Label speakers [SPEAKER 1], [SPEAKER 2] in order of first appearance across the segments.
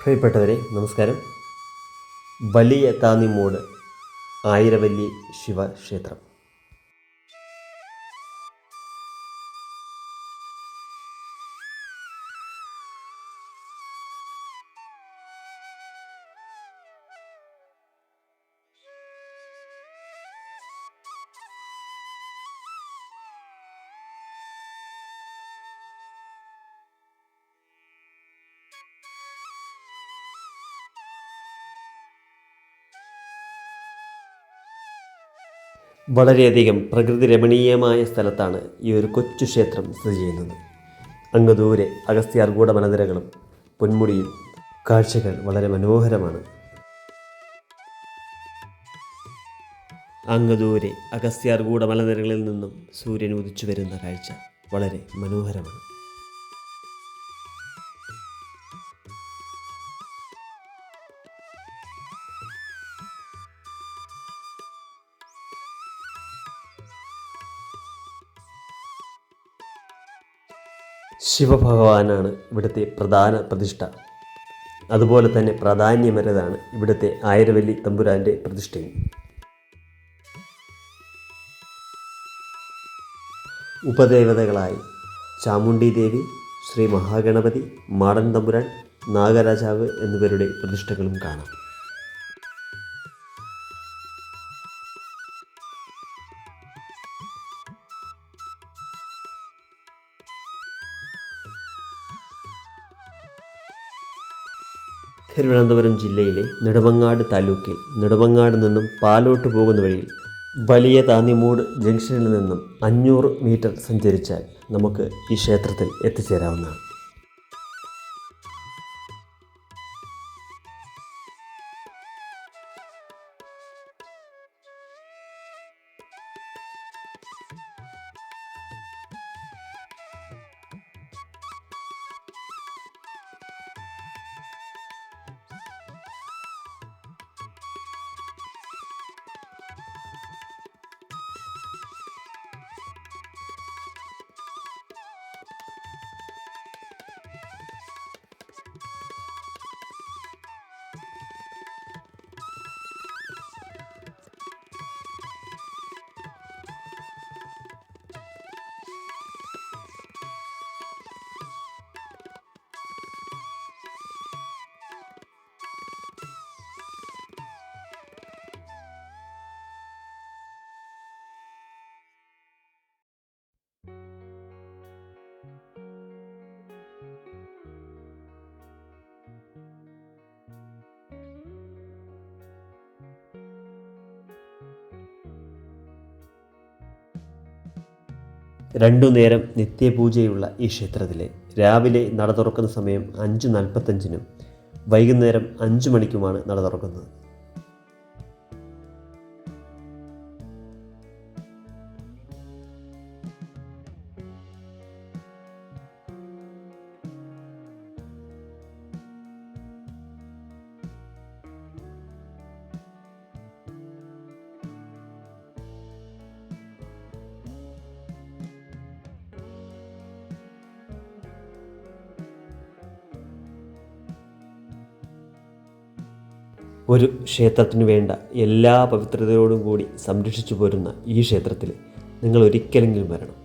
[SPEAKER 1] പ്രിയപ്പെട്ടവരെ നമസ്കാരം. വലിയ താന്നിമൂട് ആയിരവല്ലി ശിവക്ഷേത്രം. വളരെയധികം പ്രകൃതി രമണീയമായ സ്ഥലത്താണ് ഈ ഒരു കൊച്ചു ക്ഷേത്രം സ്ഥിതി ചെയ്യുന്നത്. അങ്ങ് ദൂരെ അഗസ്ത്യാർകൂട മലനിരകളും പൊന്മുടിയും കാഴ്ചകൾ വളരെ മനോഹരമാണ്. അങ്ങ് ദൂരെ അഗസ്ത്യാർകൂട മലനിരകളിൽ നിന്നും സൂര്യൻ ഉദിച്ചു വരുന്ന കാഴ്ച വളരെ മനോഹരമാണ്. ശിവഭഗവാനാണ് ഇവിടുത്തെ പ്രധാന പ്രതിഷ്ഠ. അതുപോലെ തന്നെ പ്രാധാന്യമേറിയതാണ് ഇവിടുത്തെ ആയിരവല്ലി തമ്പുരാൻ്റെ പ്രതിഷ്ഠയും. ഉപദേവതകളായി ചാമുണ്ഡി ദേവി, ശ്രീ മഹാഗണപതി, മാടൻ തമ്പുരാൻ, നാഗരാജാവ് എന്നിവരുടെ പ്രതിഷ്ഠകളും കാണാം. തിരുവനന്തപുരം ജില്ലയിലെ നെടുമങ്ങാട് താലൂക്കിൽ നെടുമങ്ങാട് നിന്നും പാലോട്ട് പോകുന്ന വഴിയിൽ വലിയ താന്നിമൂട് ജംഗ്ഷനിൽ നിന്നും 500 മീറ്റർ സഞ്ചരിച്ചാൽ നമുക്ക് ഈ ക്ഷേത്രത്തിൽ എത്തിച്ചേരാവുന്നതാണ്. രണ്ടു നേരം നിത്യപൂജയുള്ള ഈ ക്ഷേത്രത്തിലെ രാവിലെ നട തുറക്കുന്ന സമയം 5:45-നും വൈകുന്നേരം 5 മണിക്കുമാണ് നട തുറക്കുന്നത്. ഒരു ക്ഷേത്രത്തിനു വേണ്ട എല്ലാ പവിത്രതയോടും കൂടി സംരക്ഷിച്ചു പോരുന്ന ഈ ക്ഷേത്രത്തിൽ നിങ്ങൾ ഒരിക്കലെങ്കിലും വരണം.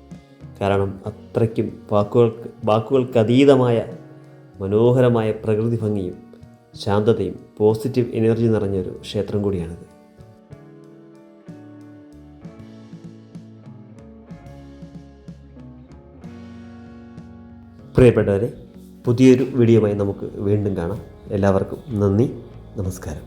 [SPEAKER 1] കാരണം അത്രയ്ക്കും വാക്കുകൾക്കതീതമായ മനോഹരമായ പ്രകൃതി ഭംഗിയും ശാന്തതയും പോസിറ്റീവ് എനർജി നിറഞ്ഞൊരു ക്ഷേത്രം കൂടിയാണിത്. പ്രിയപ്പെട്ടവരെ, പുതിയൊരു വീഡിയോയുമായി നമുക്ക് വീണ്ടും കാണാം. എല്ലാവർക്കും നന്ദി, നമസ്കാരം.